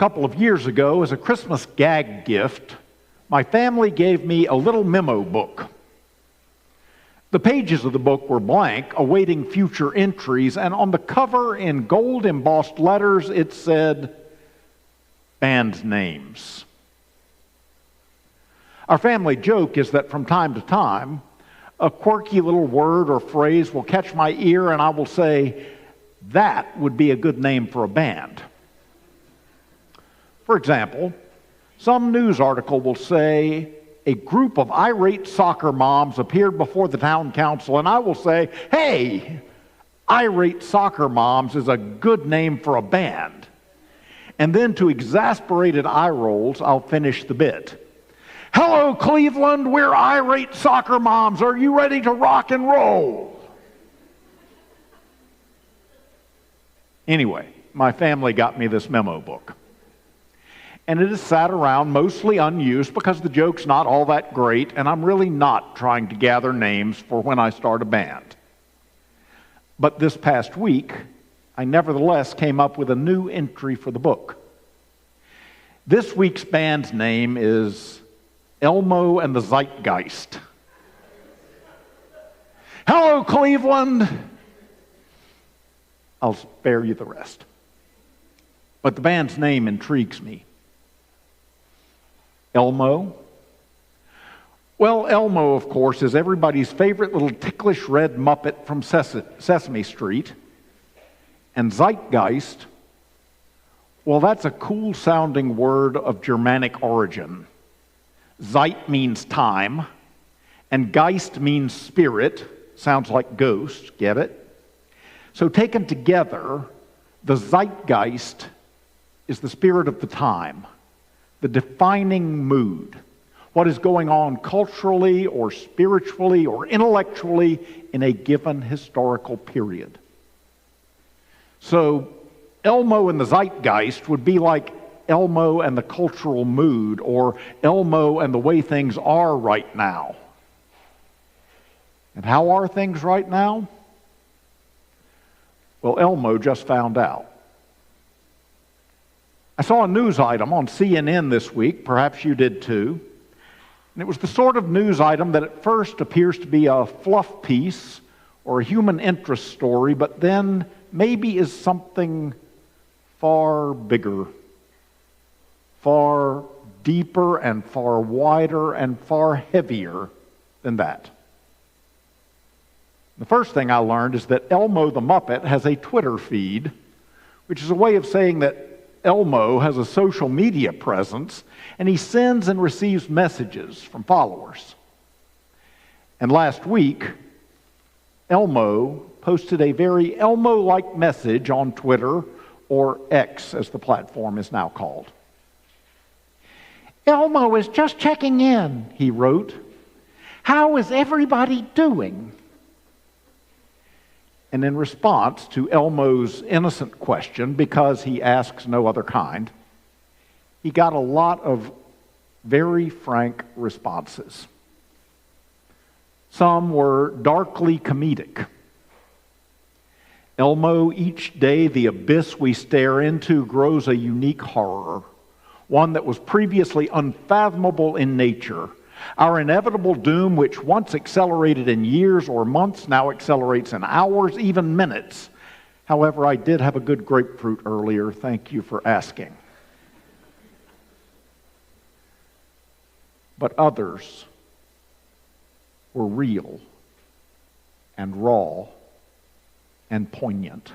couple of years ago, as a Christmas gag gift, my family gave me a little memo book. The pages of the book were blank, awaiting future entries, and on the cover in gold embossed letters it said, "Band names." Our family joke is that from time to time, a quirky little word or phrase will catch my ear and I will say, "That would be a good name for a band." For example, some news article will say, "A group of irate soccer moms appeared before the town council," and I will say, "Hey, irate soccer moms is a good name for a band." And then to exasperated eye rolls, I'll finish the bit. "Hello, Cleveland, we're irate soccer moms. Are you ready to rock and roll?" Anyway, my family got me this memo book. And it has sat around mostly unused because the joke's not all that great, and I'm really not trying to gather names for when I start a band. But this past week, I nevertheless came up with a new entry for the book. This week's band's name is Elmo and the Zeitgeist. Hello, Cleveland! I'll spare you the rest. But the band's name intrigues me. Elmo? Well, Elmo, of course, is everybody's favorite little ticklish red Muppet from Sesame Street. And Zeitgeist, well, that's a cool-sounding word of Germanic origin. Zeit means time, and Geist means spirit. Sounds like ghost, get it? So taken together, the Zeitgeist is the spirit of the time, the defining mood, what is going on culturally or spiritually or intellectually in a given historical period. So Elmo and the Zeitgeist would be like Elmo and the cultural mood, or Elmo and the way things are right now. And how are things right now? Well, Elmo just found out. I saw a news item on CNN this week, perhaps you did too, and it was the sort of news item that at first appears to be a fluff piece or a human interest story, but then maybe is something far bigger, far deeper and far wider and far heavier than that. The first thing I learned is that Elmo the Muppet has a Twitter feed, which is a way of saying that Elmo has a social media presence, and he sends and receives messages from followers. And last week, Elmo posted a very Elmo-like message on Twitter, or X as the platform is now called. "Elmo is just checking in," he wrote. "How is everybody doing?" And in response to Elmo's innocent question, because he asks no other kind, he got a lot of very frank responses. Some were darkly comedic. "Elmo, each day the abyss we stare into grows a unique horror, one that was previously unfathomable in nature. Our inevitable doom, which once accelerated in years or months, now accelerates in hours, even minutes. However, I did have a good grapefruit earlier. Thank you for asking." But others were real and raw and poignant.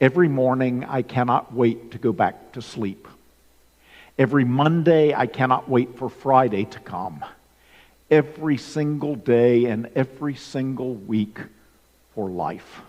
"Every morning, I cannot wait to go back to sleep. Every Monday, I cannot wait for Friday to come. Every single day and every single week for life.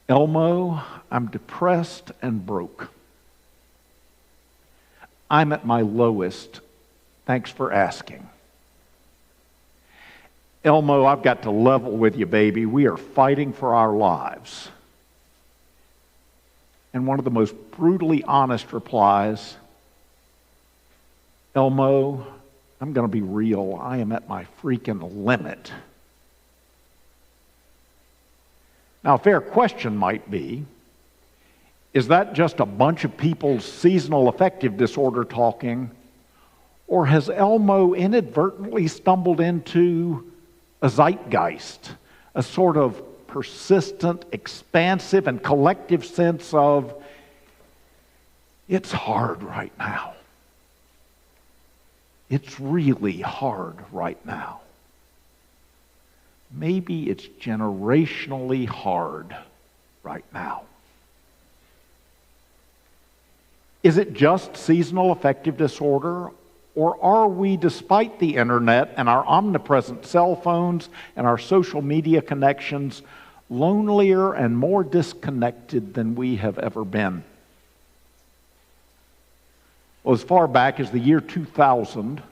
Elmo, I'm depressed and broke. I'm at my lowest. Thanks for asking. Elmo, I've got to level with you, baby. We are fighting for our lives." And one of the most brutally honest replies, "Elmo, I'm going to be real. I am at my freaking limit." Now, a fair question might be, is that just a bunch of people's seasonal affective disorder talking, or has Elmo inadvertently stumbled into a zeitgeist, a sort of persistent, expansive, and collective sense of, it's hard right now. It's really hard right now. Maybe it's generationally hard right now. Is it just seasonal affective disorder? Or are we, despite the internet and our omnipresent cell phones and our social media connections, lonelier and more disconnected than we have ever been? Well, as far back as the year 2000,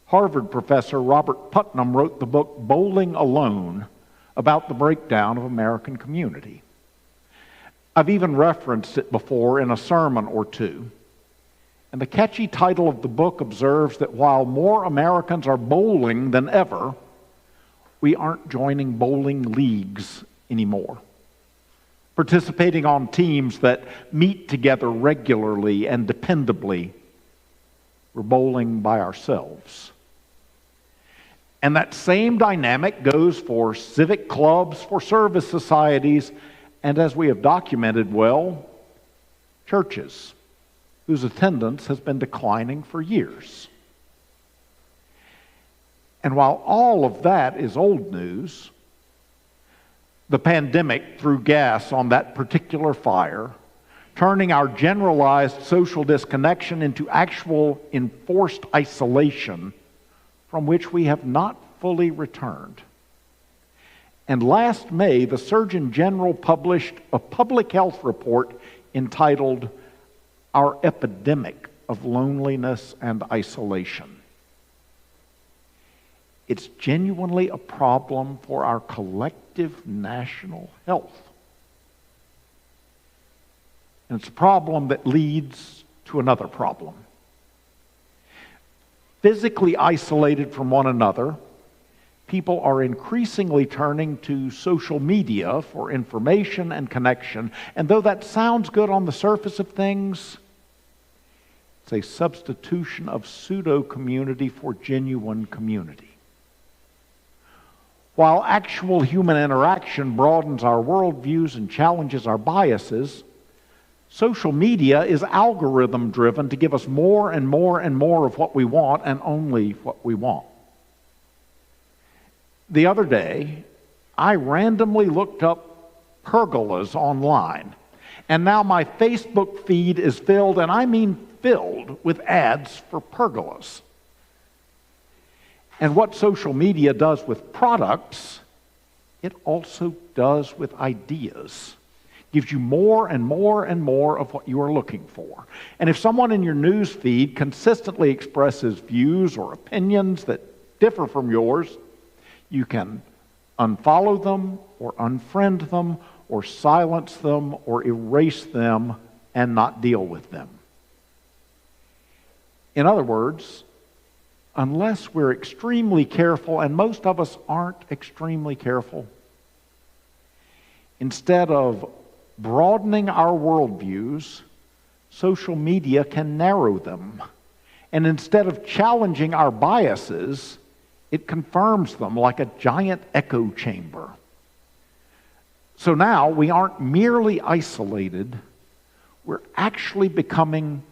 Harvard professor Robert Putnam wrote the book Bowling Alone about the breakdown of American community. I've even referenced it before in a sermon or two. And the catchy title of the book observes that while more Americans are bowling than ever, we aren't joining bowling leagues anymore, participating on teams that meet together regularly and dependably. We're bowling by ourselves. And that same dynamic goes for civic clubs, for service societies, and as we have documented well, churches, whose attendance has been declining for years. And while all of that is old news, the pandemic threw gas on that particular fire, turning our generalized social disconnection into actual enforced isolation from which we have not fully returned. And last May, the Surgeon General published a public health report entitled Our Epidemic of Loneliness and Isolation. It's genuinely a problem for our collective national health. And it's a problem that leads to another problem. Physically isolated from one another, people are increasingly turning to social media for information and connection. And though that sounds good on the surface of things, it's a substitution of pseudo-community for genuine community. While actual human interaction broadens our worldviews and challenges our biases, social media is algorithm-driven to give us more and more and more of what we want and only what we want. The other day, I randomly looked up pergolas online, and now my Facebook feed is filled, and I mean filled, with ads for pergolas. And what social media does with products, it also does with ideas. Gives you more and more and more of what you are looking for. And if someone in your news feed consistently expresses views or opinions that differ from yours, you can unfollow them or unfriend them or silence them or erase them and not deal with them. In other words, unless we're extremely careful, and most of us aren't extremely careful, instead of broadening our worldviews, social media can narrow them. And instead of challenging our biases, it confirms them like a giant echo chamber. So now we aren't merely isolated, we're actually becoming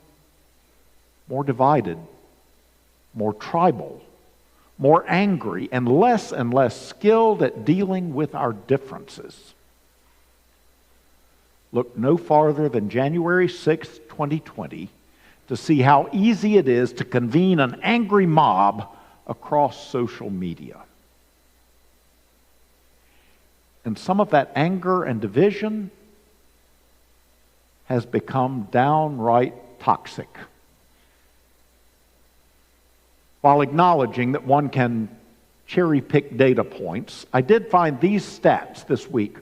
more divided, more tribal, more angry, and less skilled at dealing with our differences. Look no farther than January 6, 2020, to see how easy it is to convene an angry mob across social media. And some of that anger and division has become downright toxic. While acknowledging that one can cherry-pick data points, I did find these stats this week.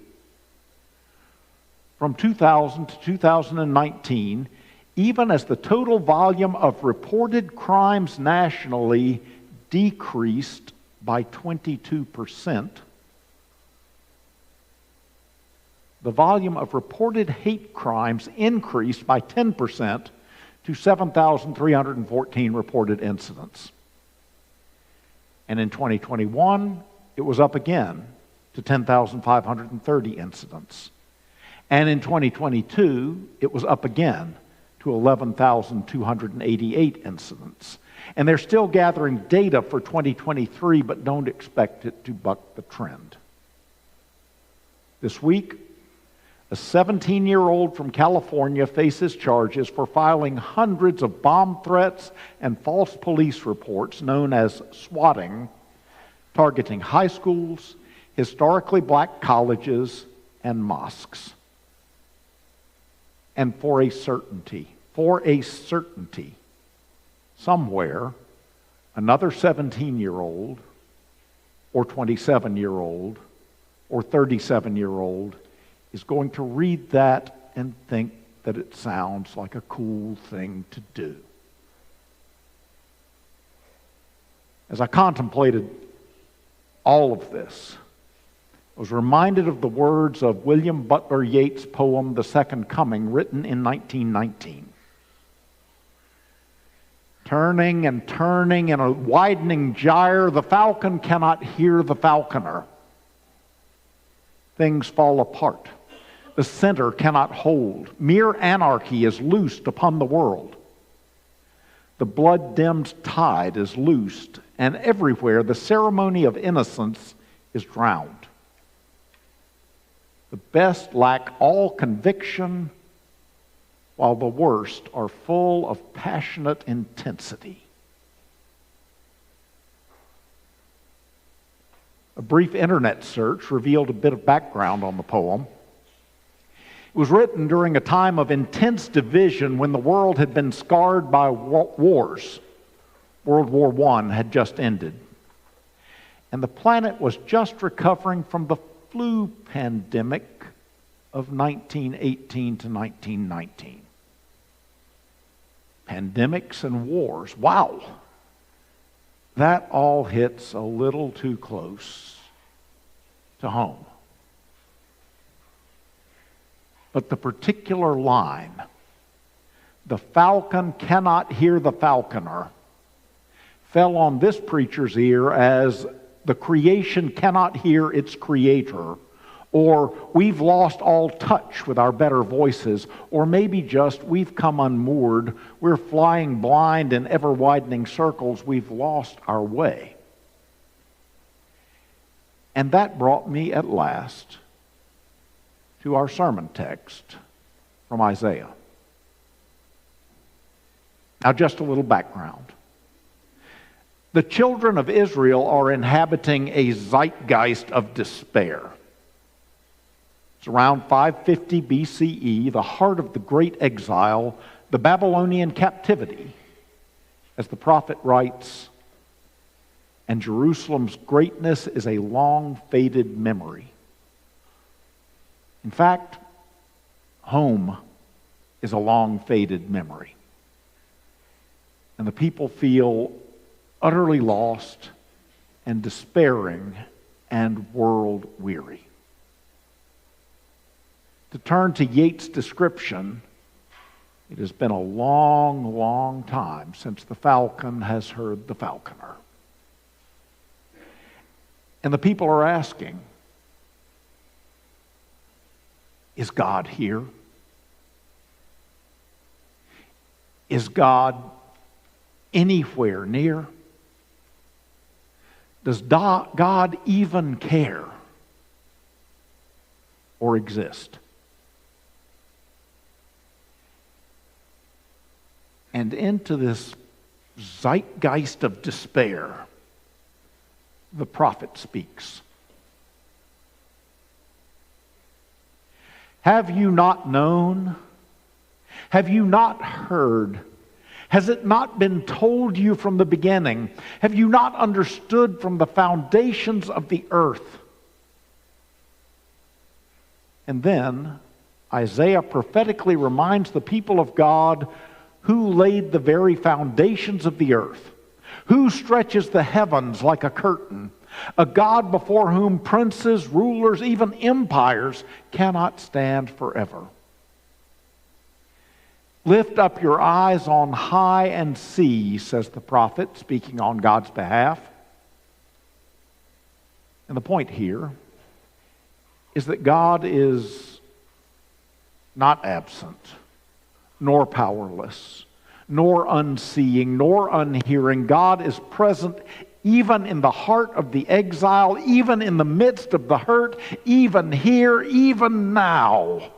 From 2000 to 2019, even as the total volume of reported crimes nationally decreased by 22%, the volume of reported hate crimes increased by 10% to 7,314 reported incidents. And in 2021, it was up again to 10,530 incidents. And in 2022, it was up again to 11,288 incidents. And they're still gathering data for 2023, but don't expect it to buck the trend. This week, a 17-year-old from California faces charges for filing hundreds of bomb threats and false police reports known as swatting, targeting high schools, historically black colleges, and mosques. And for a certainty, somewhere, another 17-year-old, or 27-year-old, or 37-year-old is going to read that and think that it sounds like a cool thing to do. As I contemplated all of this, I was reminded of the words of William Butler Yeats' poem, The Second Coming, written in 1919. Turning and turning in a widening gyre, the falcon cannot hear the falconer. Things fall apart. The center cannot hold. Mere anarchy is loosed upon the world. The blood-dimmed tide is loosed, and everywhere the ceremony of innocence is drowned. The best lack all conviction, while the worst are full of passionate intensity. A brief internet search revealed a bit of background on the poem. It was written during a time of intense division when the world had been scarred by wars. World War I had just ended. And the planet was just recovering from the flu pandemic of 1918 to 1919. Pandemics and wars. Wow. That all hits a little too close to home. But the particular line, the falcon cannot hear the falconer, fell on this preacher's ear as the creation cannot hear its creator, or we've lost all touch with our better voices, or maybe just we've come unmoored, we're flying blind in ever-widening circles, we've lost our way. And that brought me at last to our sermon text from Isaiah. Now, just a little background. The children of Israel are inhabiting a zeitgeist of despair. It's around 550 BCE, the heart of the great exile, the Babylonian captivity. As the prophet writes, and Jerusalem's greatness is a long-faded memory. In fact, home is a long-faded memory. And the people feel utterly lost and despairing and world-weary. To turn to Yeats' description, it has been a long, long time since the falcon has heard the falconer. And the people are asking, is God here? Is God anywhere near? Does God even care or exist? And into this zeitgeist of despair, the prophet speaks. Have you not known? Have you not heard? Has it not been told you from the beginning? Have you not understood from the foundations of the earth? And then Isaiah prophetically reminds the people of God who laid the very foundations of the earth, who stretches the heavens like a curtain, a God before whom princes, rulers, even empires cannot stand forever. Lift up your eyes on high and see, says the prophet, speaking on God's behalf. And the point here is that God is not absent, nor powerless, nor unseeing, nor unhearing. God is present even in the heart of the exile, even in the midst of the hurt, even here, even now.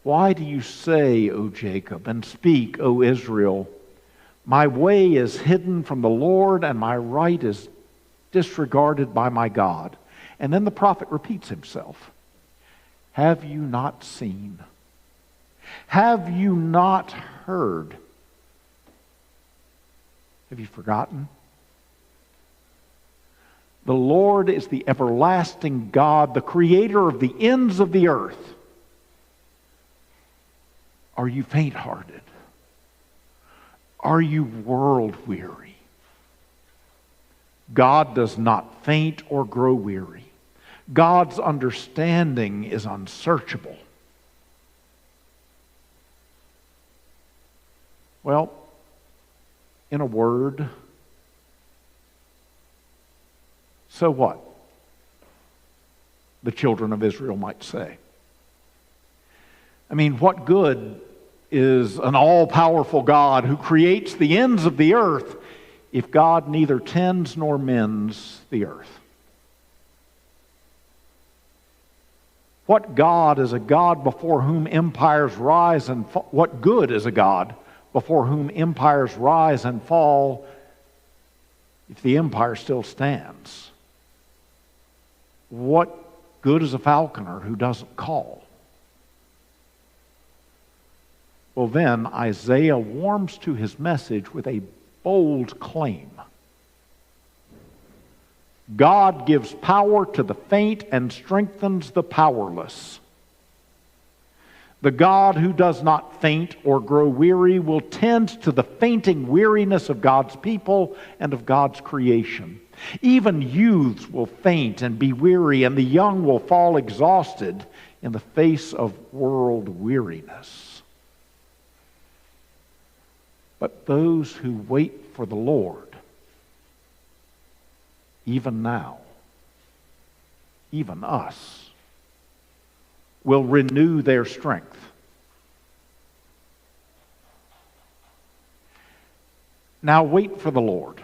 Why do you say, O Jacob, and speak, O Israel, my way is hidden from the Lord, and my right is disregarded by my God? And then the prophet repeats himself. Have you not seen? Have you not heard? Have you forgotten? The Lord is the everlasting God, the creator of the ends of the earth. Are you faint-hearted? Are you world-weary? God does not faint or grow weary. God's understanding is unsearchable. Well, in a word, so what? The children of Israel might say. I mean, what good is an all-powerful God who creates the ends of the earth if God neither tends nor mends the earth? What God is a God before whom empires rise and fall? What good is a God before whom empires rise and fall if the empire still stands? What good is a falconer who doesn't call? Well, then Isaiah warms to his message with a bold claim. God gives power to the faint and strengthens the powerless. The God who does not faint or grow weary will tend to the fainting weariness of God's people and of God's creation. Even youths will faint and be weary, and the young will fall exhausted in the face of world weariness. But those who wait for the Lord, even now, even us, will renew their strength. Now wait for the Lord.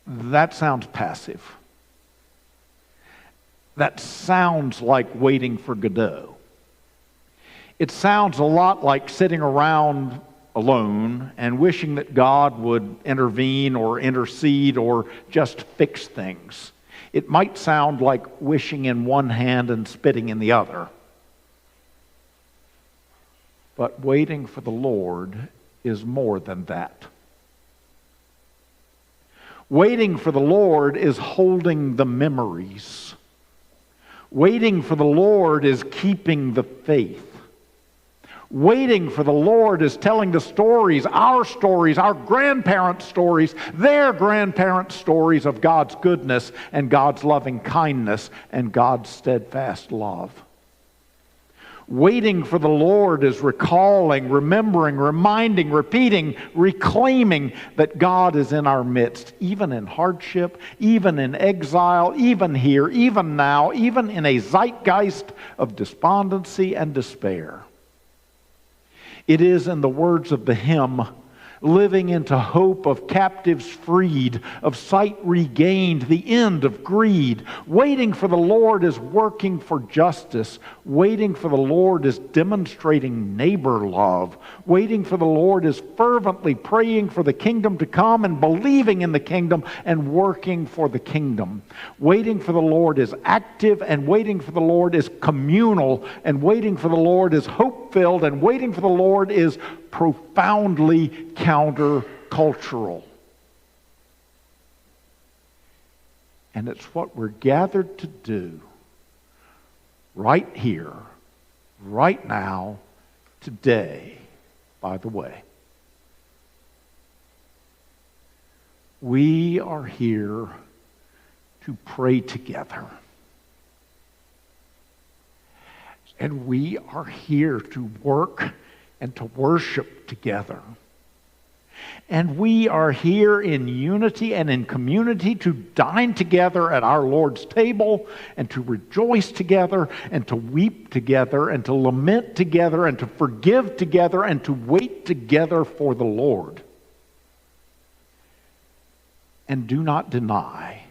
That sounds passive. That sounds like waiting for Godot. It sounds a lot like sitting around alone and wishing that God would intervene or intercede or just fix things. It might sound like wishing in one hand and spitting in the other. But waiting for the Lord is more than that. Waiting for the Lord is holding the memories. Waiting for the Lord is keeping the faith. Waiting for the Lord is telling the stories, our grandparents' stories, their grandparents' stories of God's goodness and God's loving kindness and God's steadfast love. Waiting for the Lord is recalling, remembering, reminding, repeating, reclaiming that God is in our midst, even in hardship, even in exile, even here, even now, even in a zeitgeist of despondency and despair. It is, in the words of the hymn, living into hope of captives freed, of sight regained, the end of greed. Waiting for the Lord is working for justice. Waiting for the Lord is demonstrating neighbor love. Waiting for the Lord is fervently praying for the kingdom to come and believing in the kingdom and working for the kingdom. Waiting for the Lord is active, and waiting for the Lord is communal, and waiting for the Lord is hope-filled, and waiting for the Lord is profoundly countercultural. And it's what we're gathered to do right here, right now, today, by the way. We are here to pray together. And we are here to work and to worship together. And we are here in unity and in community to dine together at our Lord's table and to rejoice together and to weep together and to lament together and to forgive together and to wait together for the Lord. And do not deny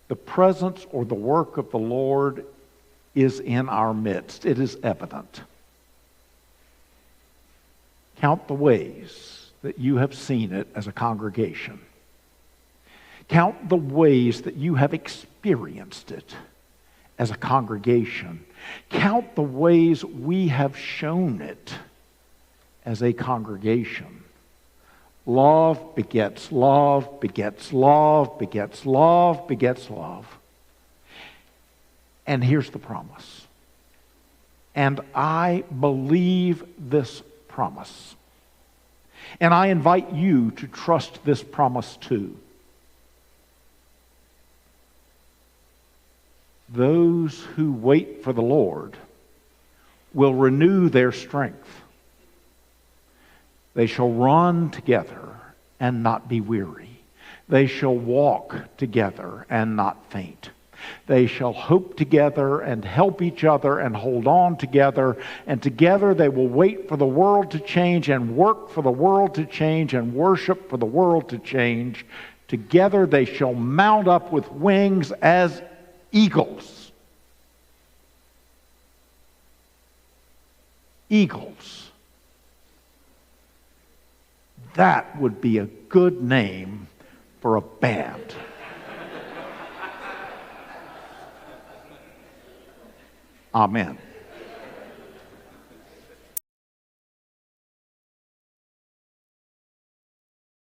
the presence or the work of the Lord is in our midst. It is evident. Count the ways that you have seen it as a congregation. Count the ways that you have experienced it as a congregation. Count the ways we have shown it as a congregation. Love begets love, begets love, begets love, begets love. And here's the promise. And I believe this promise. And I invite you to trust this promise too. Those who wait for the Lord will renew their strength. They shall run together and not be weary. They shall walk together and not faint. They shall hope together and help each other and hold on together. And together they will wait for the world to change and work for the world to change and worship for the world to change. Together they shall mount up with wings as eagles. Eagles. That would be a good name for a band. Amen.